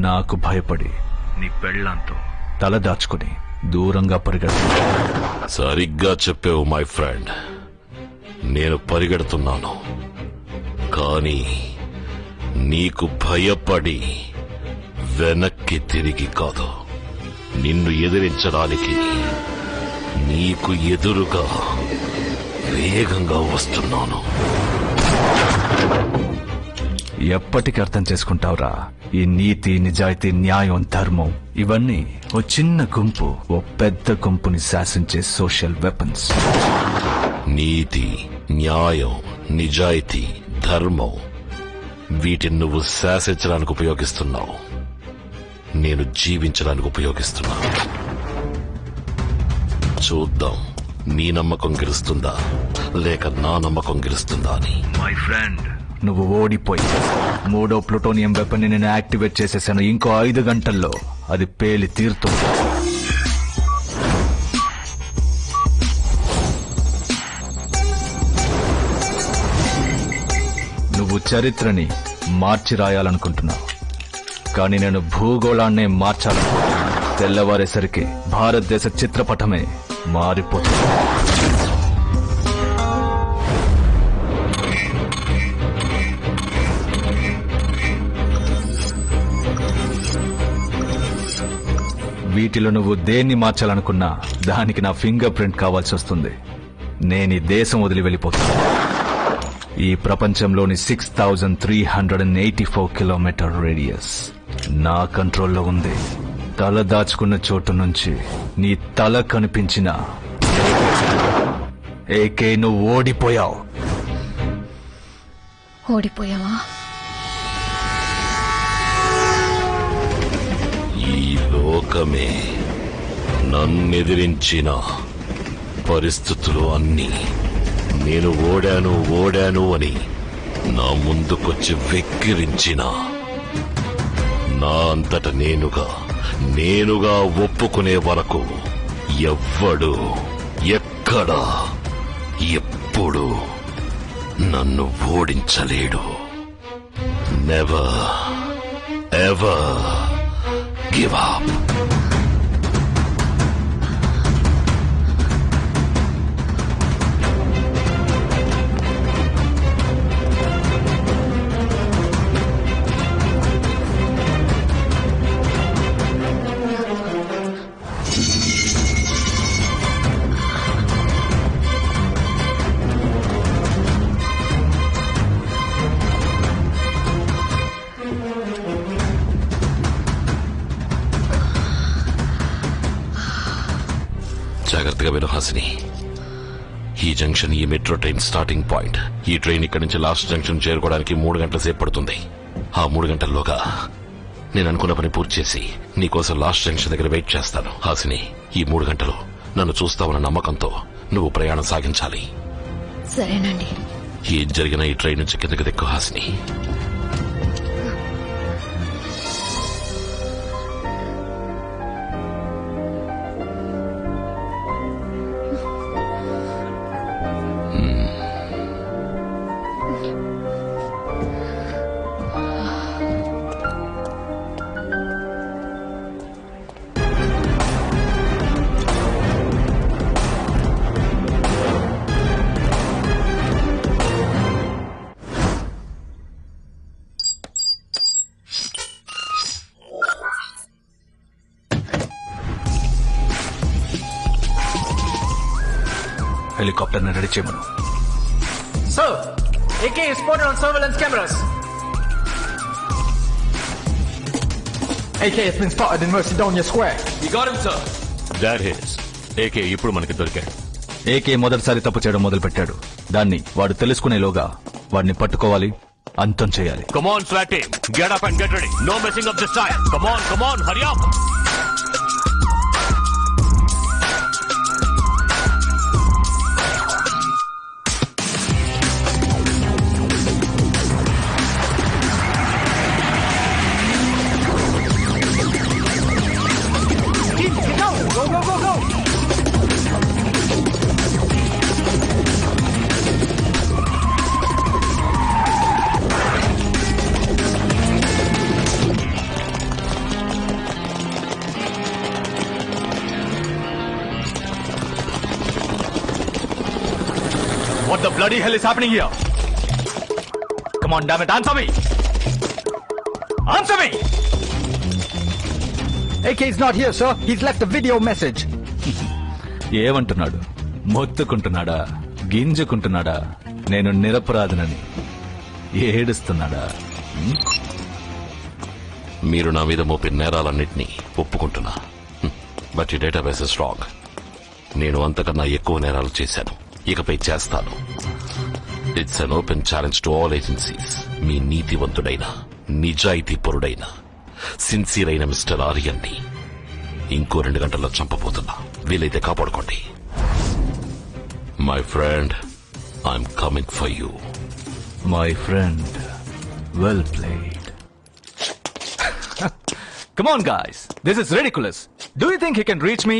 నాకు భయపడి నీ పెళ్ళంతో తల దాచుకుని దూరంగా పరిగెడుతున్నా. సరిగ్గా చెప్పావు మై ఫ్రెండ్. నేను పరిగెడుతున్నాను, కానీ నీకు భయపడి వెనక్కి తిరిగి కాదు, నిన్ను ఎదిరించడానికి నీకు ఎదురుగా వేగంగా వస్తున్నాను. ఎప్పటికి అర్థం చేసుకుంటావురా ఈ నీతి, నిజాయితీ, న్యాయం, ధర్మం ఇవన్నీ ఓ చిన్న గుంపు ఓ పెద్ద గుంపుని శాసించే సోషల్ వెపన్స్. నీతి, న్యాయం, నిజాయితీ, ధర్మం వీటిని నువ్వు శాసించడానికి ఉపయోగిస్తున్నావు, నేను జీవించడానికి ఉపయోగిస్తున్నా. చూద్దాం నీ నమ్మకం గెలుస్తుందా లేక నా నమ్మకం గెలుస్తుందా అని. మై ఫ్రెండ్, నువ్వు ఓడిపోయి 3వ ప్లూటోనియం వెపన్ ని నేను యాక్టివేట్ చేసేసాను. ఇంకో 5 గంటల్లో అది పేలి తీరుతుంది. నువ్వు చరిత్రని మార్చి రాయాలనుకుంటున్నావు, కానీ నేను భూగోళాన్నే మార్చాలనుకుంటున్నాను. తెల్లవారేసరికి భారతదేశ చిత్రపటమే మారిపోతుంది. వీటిలో నువ్వు దేన్ని మార్చాలనుకున్నా దానికి నా ఫింగర్ ప్రింట్ కావాల్సి వస్తుంది. నేను ఈ దేశం వదిలి వెళ్ళిపోతాను. ఈ ప్రపంచంలోని 6384 కిలోమీటర్ రేడియస్ నా కంట్రోల్లో ఉంది. తల దాచుకున్న చోటు నుంచి నీ తల కనిపించిన ఏకే నువ్వు ఓడిపోయావు. ఓడిపోయావా? ఈ లోకమే నన్నెదిరించిన పరిస్థితులు అన్నీ నేను ఓడాను అని నా ముందుకొచ్చి వెక్కిరించిన నా అంతట నేనుగా ఒప్పుకునే వరకు ఎవ్వడు ఎక్కడ ఎప్పుడు నన్ను ఓడించలేడు. Never ever give up. జాగ్రత్తగా విను హాసిని. ఈ జంక్షన్ ఈ మెట్రో ట్రైన్ స్టార్టింగ్ పాయింట్. ఈ ట్రైన్ ఇక్కడి నుంచి లాస్ట్ జంక్షన్ చేరుకోవడానికి 3 గంటల సేపు పడుతుంది. ఆ 3 గంటల్లోగా నేను అనుకున్న పని పూర్తి చేసి నీకోసం లాస్ట్ జంక్షన్ దగ్గర వెయిట్ చేస్తాను. హాసిని, ఈ 3 గంటలు నన్ను చూస్తావన్న నమ్మకంతో నువ్వు ప్రయాణం సాగించాలి. సరేనండి. ఏం జరిగినా ఈ ట్రైన్ నుంచి కిందకి దిక్కు హాసిని. హెలికాప్టర్ని రెడీ చేయమను. Sir, AK is spotted on surveillance cameras. AK has been spotted in Mercedonia Square. You got him, sir. That is. AK ఇప్పుడు మనకి దొరికాడు. ఏకే మొదటిసారి తప్పు చేయడం మొదలు పెట్టాడు. దాన్ని వాడు తెలుసుకునేలోగా వాడిని పట్టుకోవాలి, అంతం చేయాలి. Come on, SWAT team. Get up and get ready. No messing up this time. Come on, hurry up. Go. What the bloody hell is happening here? Come on, damn it, answer me! Answer me! AK is not here, sir. He's left a video message. ఏమంటున్నాడు? మొత్తుకుంటున్నాడా? గింజుకుంటున్నాడా? నేను నిరపరాధనని ఏడుస్తున్నాడా? మీరు నా మీద మోపిన నేరాలన్నింటినీ ఒప్పుకుంటున్నా. But ఈ database is wrong. నేను అంతకన్నా ఎక్కువ నేరాలు చేశాను, ఇకపై చేస్తాను. It's an open challenge to all agencies. మీ నీతివంతుడైన, నిజాయితీపరుడైన, సిన్సియర్ అయిన మిస్టర్ ఆర్యన్ని ఇంకో 2 గంటల్లో చంపబోతున్నా. వీలైతే కాపాడుకోండి. My friend, I'm coming for you. My friend, well played. Come on, guys. This is ridiculous. Do you think he can reach me?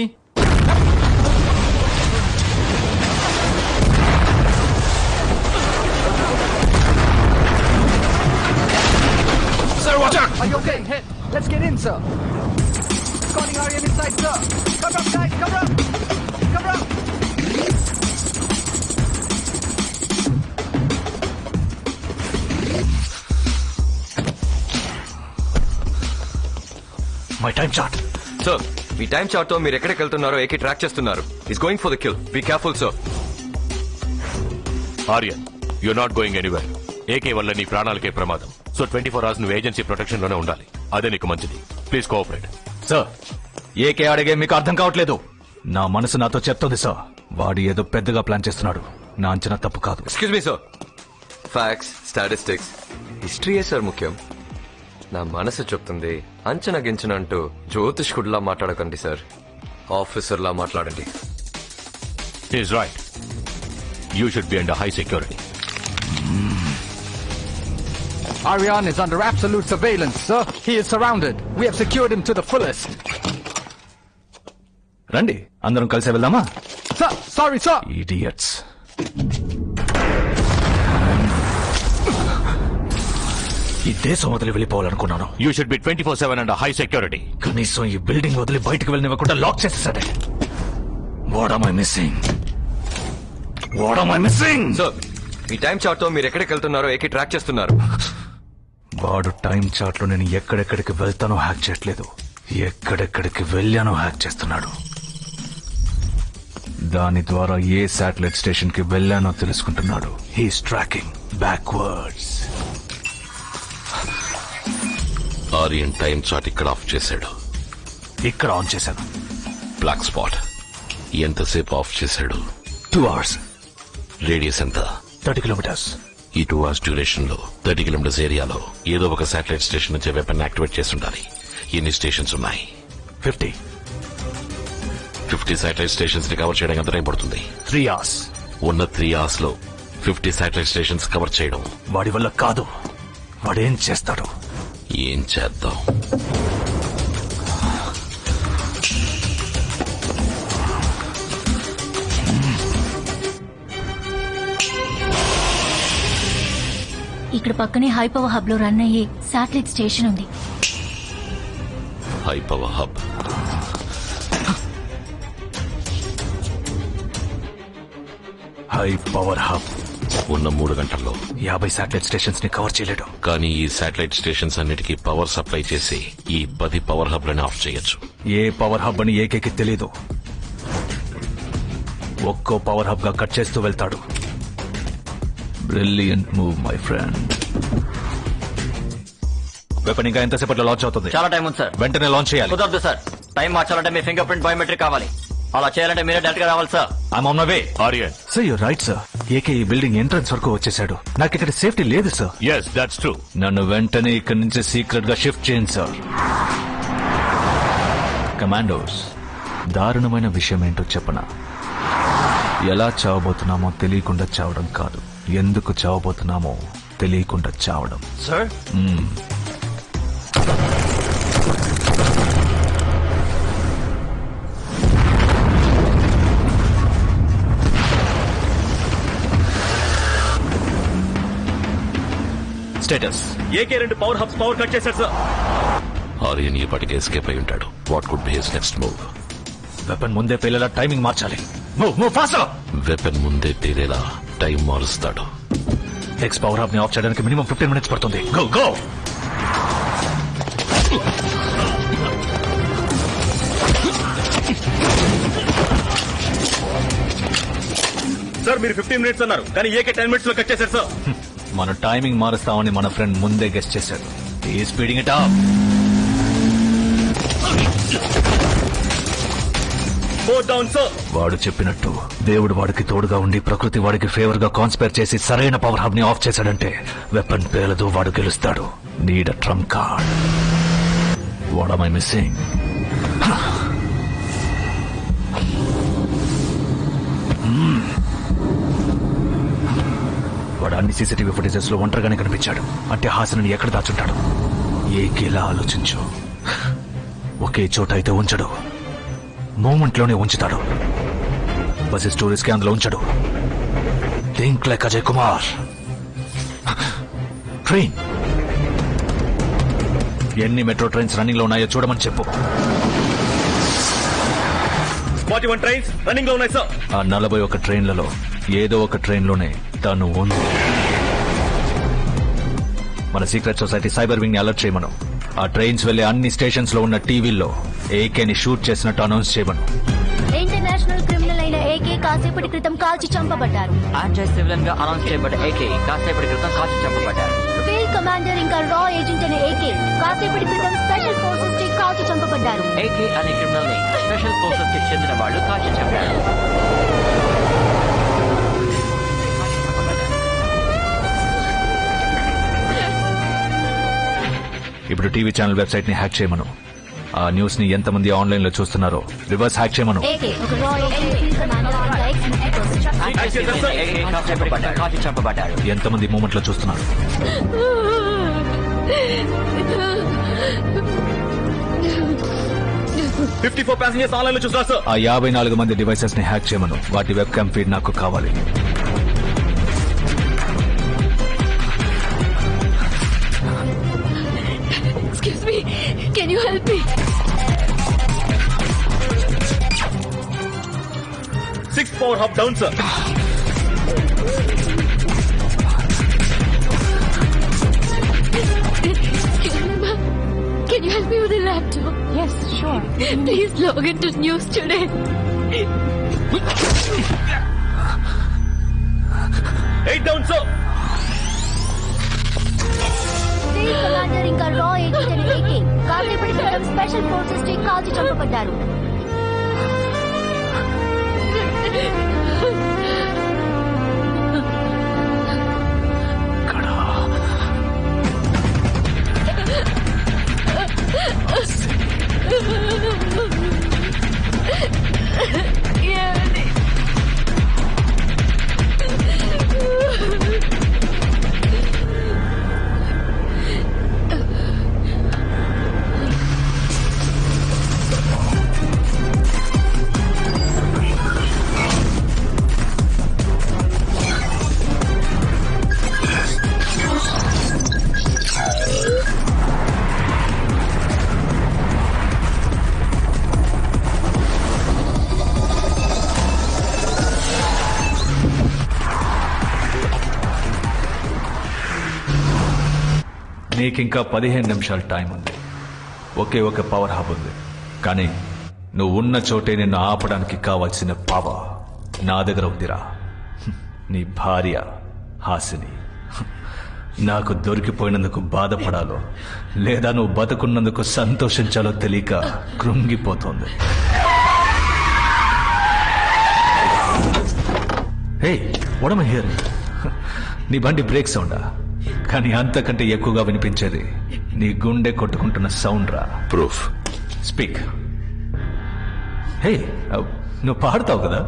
Sir, watch out! Are you okay? Hey, let's get in, sir. Calling Aryan inside, sir. Cover up, guys. Cover up. Cover up. My time chart. Sir, మీ time chart తో మీరు ఎక్కడికి వెళ్తున్నారో AK track చేస్తున్నారు. Is going for the kill. Be careful sir. Aryan, you're not going anywhere. AK వల్ల నీ ప్రాణాలకే ప్రమాదం. సో 24 hours నువ్వు ఏజెన్సీ ప్రొటెక్షన్ లోనే ఉండాలి. అదే నీకు మంచిది. Please cooperate. సార్, ఏకే అడిగే మీకు అర్థం కావట్లేదు. నా మనసు నాతో చెప్తుంది సార్. వాడు ఏదో పెద్దగా ప్లాన్ చేస్తున్నాడు. నా అంచనా తప్పు కాదు. Excuse me sir. Facts, statistics, హిస్టరీయే సార్ ముఖ్యం. నా మనసు చెప్తుంది. అంచనా గించన అంటూ జ్యోతిష్కుడిలా మాట్లాడకండి సార్. ఆఫీసర్లా మాట్లాడండి. Is right. You should be under high security. Aryan is under absolute surveillance, sir. He is surrounded. We have secured him to the fullest. రండి, అందరం కలిసి వెళ్దామా? Sir, sorry, sir. Idiots. ఈ దేశం వదిలి వెళ్ళిపోవాలనుకున్నాను. You should be 24/7 under high security. కనీసం ఈ బిల్డింగ్ వదిలి బయటకు వెళ్ళనివ్వకుండా లాక్ చేసేసాడే. What am I missing? What am I missing? Sir, మీ టైం చార్ట్ తో మీరు ఎక్కడికి వెళ్తున్నారో ఏకే ట్రాక్ చేస్తున్నారు. వాడు టైం చార్ట్ లో నేను ఎక్కడెక్కడికి వెళ్తానో హ్యాక్ చేయట్లేదు, ఎక్కడెక్కడికి వెళ్ళానో హ్యాక్ చేస్తున్నాడు. దాని ద్వారా ఏ శాటిలైట్ స్టేషన్ కి వెళ్ళానో తెలుసుకుంటున్నాడు. He's tracking backwards. Aryan time chart ఇక్కడ ఆఫ్ చేశాడు. ఇక్కడ ఆన్ చేశాను. బ్లాక్ స్పాట్ ఎంతసేపు ఆఫ్ చేశాడు? 2 hours. రేడియస్ ఎంత? 30 kilometers. ఈ 2 hours డ్యూరేషన్ లో 30 kilometers ఏరియాలో ఏదో ఒక శాటిలైట్ స్టేషన్ నుంచి వెపన్ యాక్టివేట్ చేసి ఉండాలి. ఎన్ని స్టేషన్స్ ఉన్నాయి? 50. 50 శాటిలైట్ స్టేషన్స్ ని కవర్ చేయడానికి ఎంత టైం పడుతుంది? 3 hours. ఉన్న 3 hours లో 50 శాటిలైట్ స్టేషన్స్ కవర్ చేయడం వాడి వల్ల కాదు. వాడేం చేస్తాడు? ఏం చేద్దాం? ఇక్కడ పక్కనే హై పవర్ హబ్ లో రన్ అయ్యే శాటిలైట్ స్టేషన్ ఉంది. High power hub. High power hub ఉన్న 3 గంటల్లో 50 శాటిలైట్ స్టేషన్స్ ని కవర్ చేయలేడు. కానీ ఈ శాటిలైట్ స్టేషన్స్ అన్నిటికీ పవర్ సప్లై చేసి ఈ 10 పవర్ హబ్ లను ఆఫ్ చేయొచ్చు. ఏ పవర్ హబ్ అని ఏకేకి తెలీదు. ఒక్కో పవర్ హబ్ గా కట్ చేస్తూ వెళ్తాడు. Brilliant move my friend. Weapon ఇంకా ఎంతసేపట్లో లాంచ్ అవుతుంది? చాలా టైం ఉంది సార్. వెంటనే లాంచ్ చేయాలి. కుదరదు సార్. టైం మార్చాలంటే మీ ఫింగర్ ప్రింట్ బయోమెట్రిక్ కావాలి. అలా చేయాలంటే మీరే డైరెక్ట్ గా రావాలి sir. I'm on my way. Aryan, sir you're right sir. AK ఈ బిల్డింగ్ ఎంట్రన్స్ వరకు వచ్చేసాడు. నాకు ఇక్కడ సేఫ్టీ లేదు సార్. Yes that's true. నన్ను వెంటనే ఇక్కడి నుంచి సీక్రెట్ గా షిఫ్ట్ చేయండి సార్. కమాండోస్, దారుణమైన విషయం ఏంటో చెప్పనా? ఎలా చావబోతున్నామో తెలియకుండా చావడం కాదు, ఎందుకు చావబోతున్నామో తెలియకుండా చావడం. Sir, status AK 2 power hubs power cut చేశారు సార్. ఆర్యన్ ఇప్పటికే ఎస్కేప్ అయి ఉంటాడు. What could be his next move? Weapon ముందే పేలేలా టైమింగ్ మార్చాలి. Move move faster. వెపన్ ముందే పేలేలా టైం మారుస్తాడు. ఎక్స్ పవర్ హాబ్ ని ఆఫ్ చేయడానికి మినిమం 15 minutes పడుతుంది. Go go. సార్ మీరు 15 minutes అన్నారు, కానీ ఏకే 10 minutes లో కట్ చేశారు సార్. మన టైమింగ్ మారుస్తామని మన ఫ్రెండ్ ముందే గెస్ట్ చేశాడు. ఈ స్పీడింగ్ ఇట్ అప్. వాడు చెప్పినట్టు దేవుడు వాడికి తోడుగా ఉండి ప్రకృతి వాడికి ఫేవర్ గా కాన్స్పైర్ చేసి సరైన పవర్ హబ్ ని ఆఫ్ చేశాడంటే వెపన్ పేలదు, వాడు గెలుస్తాడు. Need a Trump card. What am I missing? వాడు అన్ని సీసీటీవీ ఫుటేజెస్ లో ఒంటరిగానే కనిపించాడు. అంటే హాసనని ఎక్కడ దాచుంటాడు? ఏకేలా ఆలోచించు. ఒకే చోట అయితే ఉంచడు, మూమెంట్ లోనే ఉంచుతాడు. బస్ స్టోరీస్ కి అందులో ఉంచడు. Think like Ajay Kumar. Train ఎన్ని మెట్రో ట్రైన్స్ రన్నింగ్ లో ఉన్నాయో చూడమని చెప్పు. 41 ట్రైన్స్ రన్నింగ్ లో ఉన్నాయి సార్. ఆ 41 ట్రైన్లలో ఏదో ఒక ట్రైన్ లోనే తను ఉంది. మన సీక్రెట్ సొసైటీ సైబర్ వింగ్ ని అలర్ట్ చేయమను. ఆ ట్రైన్స్ వెళ్లే అన్ని స్టేషన్స్ లో ఉన్న టీవీల్లో ఏకేని షూట్ చేసినట్టు అనౌన్స్ చేయమను. ఇంటర్నేషనల్ క్రిమినల్ అయిన ఏకే కాసేపటి క్రితం కాల్చి చంపబడ్డారు. యాంటీ సివిలియన్ గా అనౌన్స్ చేయబడ్డ ఏకే కాసేపటి క్రితం కాల్చి చంపబడ్డారు. ఫీల్డ్ కమాండర్ ఇంకా రా ఏజెంట్ అనే ఏకే కాసేపటి క్రితం స్పెషల్ ఫోర్సెస్ కి కాల్చి చంపబడ్డారు. ఏకే అనే క్రిమినల్ ని స్పెషల్ ఫోర్సెస్ కి చెందిన వాళ్ళు కాల్చి చంపారు. ఇప్పుడు టీవీ ఛానల్ వెబ్సైట్ ని హ్యాక్ చేయమను. ఆ న్యూస్ ని ఎంతమంది ఆన్లైన్ లో చూస్తున్నారో రివర్స్ హ్యాక్ చేయమను. ఏకే ఒక రా ఏజెంట్, ఫీల్డ్ కమాండర్ ఇంకా ఎక్స్ మిలిటరీ పర్సన్. ఏకే కాసేపటి క్రితం కాల్చి చంపబడ్డారు. ఎంతమంది మూమెంట్ లో చూస్తున్నారు? 54 ప్యాసింజర్స్ ఆన్లైన్ లో చూస్తున్నారు సార్. ఆ 54 మంది డివైసెస్ ని హ్యాక్ చేయమను. వాటి వెబ్ క్యామ్ ఫీడ్ నాకు కావాలి. Excuse me, can you help me? 6th power hub down sir. Can you help me with the laptop? Yes, sure. Please log into news today. 8 down sir. Field commander ఇంకా రా agent అనే AK కాసేపటి క్రితం special forces కి కాల్చి చంపబడ్డారు. నీకింకా 15 నిమిషాలు time ఉంది. ఒకే ఒక పవర్ హబ్ ఉంది, కానీ నువ్వు ఉన్న చోటే నిన్ను ఆపడానికి కావాల్సిన పవర్ నా దగ్గర ఉందిరా. నీ భార్య హాసిని నాకు దొరికిపోయినందుకు బాధపడాలో లేదా నువ్వు బతుకున్నందుకు సంతోషించాలో తెలియక కృంగిపోతోంది. హే, వాట్ యామ్ ఐ హియరింగ్? నీ బండి బ్రేక్ సౌండా? కానీ అంతకంటే ఎక్కువగా వినిపించేది నీ గుండె కొట్టుకుంటున్న సౌండ్ రా. ప్రూఫ్. స్పీక్. హే, నువ్వు పాడతావు కదా,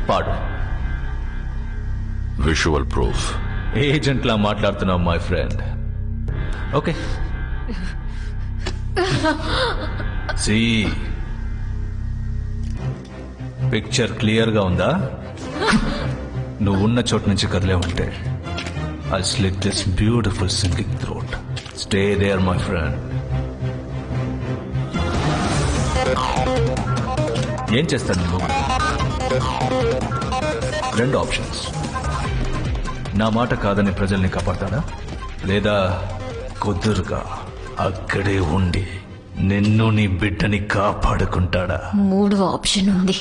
పాడు. Visual proof. ఏజెంట్లా మాట్లాడుతున్నావు my friend. Okay, see picture clear గా ఉందా? నువ్వు ఉన్న చోటు నుంచి కదిలేవంటే I'll slit this beautiful singing throat. Stay there, my friend. ఏం చేస్తాను నువ్వు? 2 ఆప్షన్స్. నా మాట కాదని ప్రజల్ని కాపాడతాడా లేదా కుదురుగా అక్కడే ఉండి నిన్ను నీ బిడ్డని కాపాడుకుంటాడా? మూడో ఆప్షన్ ఉంది.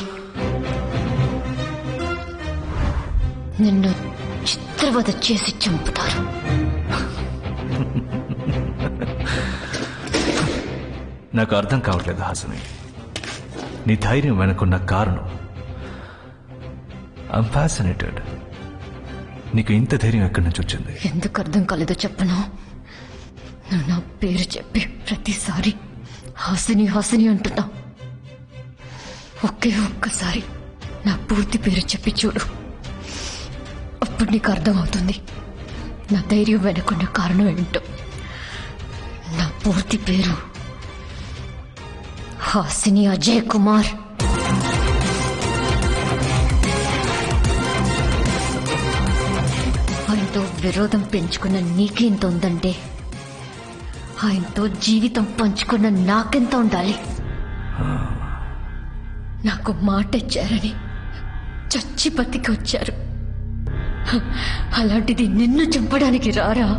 నిన్ను చిత్రవద చేసి చంపుతారు. నాకు అర్థం కావట్లేదు హాసిని, నీ ధైర్యం వెనుకున్న కారణం. I'm fascinated. నీకు ఇంత ధైర్యం ఎక్కడి నుంచి వచ్చింది? ఎందుకు అర్థం కాలేదో చెప్పను. నువ్వు నా పేరు చెప్పి ప్రతిసారి హాసిని హాసిని అంటున్నా. ఒకే ఒక్కసారి నా పూర్తి పేరు చెప్పి చూడు, అప్పుడు నీకు అర్థమవుతుంది నా ధైర్యం వెనుకున్న కారణం ఏంటో. నా పూర్తి పేరు హాసిని అజయ్ కుమార్. ఆయనతో విరోధం పెంచుకున్న నీకెంత ఉందంటే ఆయనతో జీవితం పంచుకున్న నాకెంత ఉండాలి. నాకు మాట ఇచ్చారని చచ్చి బతికి వచ్చారు. అలాంటిది నిన్ను చంపడానికి రారా?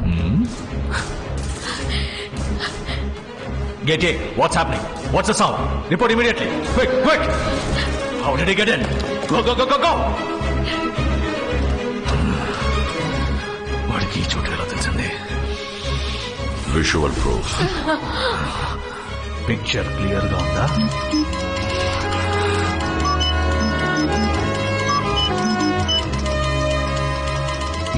Get in. What's happening? What's the sound? Report immediately. Quick, quick. How did he get in? Go, go, go, go, go. వాడికి ఈ చోటు ఎలా తెలిసింది? Visual proof. పిక్చర్ క్లియర్ గా ఉందా?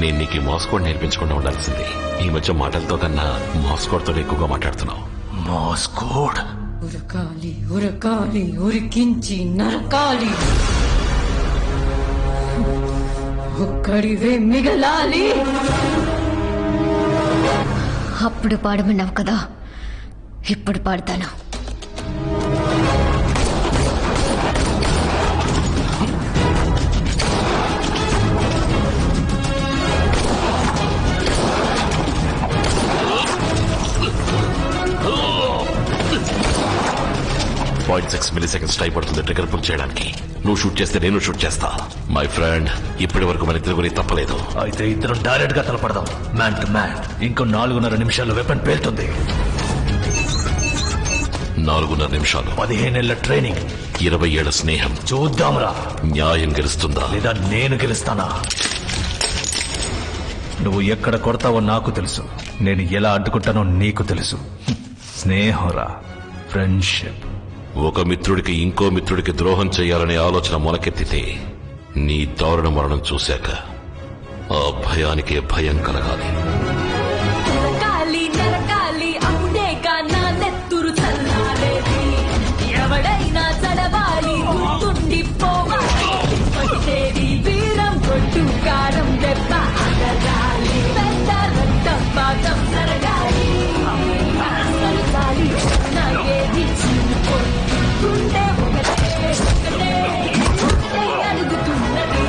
నేను నీకు మాస్కోడ్ నేర్పించకుండా ఉండాల్సింది. ఈ మధ్య మాటలతో కన్నా మాస్కోడ్తో ఎక్కువగా మాట్లాడుతున్నావు. మాస్కోడ్. ఉరకాలి ఉరకాలి ఉరికించి నరకాలి, ఒక్కడివే మిగలాలి. అప్పుడు పాడమన్నావు కదా, ఇప్పుడు పాడతాను. .6 milliseconds టైం పడుతుంది ట్రిగర్ పుల్ చేయడానికి. నువ్వు షూట్ చేస్తే నేను షూట్ చేస్తా. మై ఫ్రెండ్, ఇప్పటి వరకు మన ఇద్దరు గురించి తప్పలేదు. అయితే ఇద్దరు డైరెక్ట్ గా తలపడదాం, మ్యాన్ టు మ్యాన్. ఇంకో 4.5 నిమిషాల్లో వెపన్ పేలుతుంది. 4.5 నిమిషాలు, 15 ఏళ్ల ట్రైనింగ్, 20 ఏళ్ల స్నేహం. చూద్దాంరా న్యాయం గెలుస్తుందా లేదా నేను గెలుస్తానా? నువ్వు ఎక్కడ కొడతావో నాకు తెలుసు, నేను ఎలా అడ్డుకుంటానో నీకు తెలుసు. స్నేహంరా, ఫ్రెండ్షిప్. ఒక మిత్రుడికి ఇంకో మిత్రుడికి ద్రోహం చేయాలనే ఆలోచన మొలకెత్తితే నీ దారుణ మరణం చూశాక ఆ భయానికే భయం కలగాలి. నరకాలి నరకాలి అప్పుడేగా నా నెత్తురు చల్లారేది. ఎవడైనా చడవాలి, గుర్తుండిపోవాలి. వచ్చేది వీరం కొట్టు కారం దెబ్బ అడగాలి. పెద్ద రక్తపాతం జరగాలి. నాకేది చిన్నుకోని గుండె ఒకటే ఒకటే ఒకటే అడుగుతున్నది.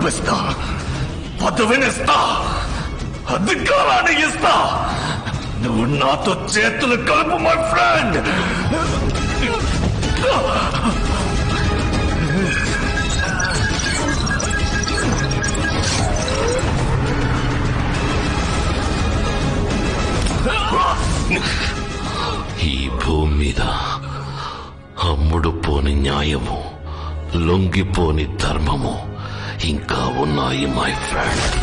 డబ్బిస్తా, పదవినిస్తా, అధికారాన్ని ఇస్తా. నువ్వు నాతో చేతులు కలుపు మై ఫ్రెండ్. ఈ భూమి మీద అమ్ముడు పోని న్యాయము, లొంగిపోని ధర్మము ఇంకా ఉన్నాయి మై ఫ్రెండ్.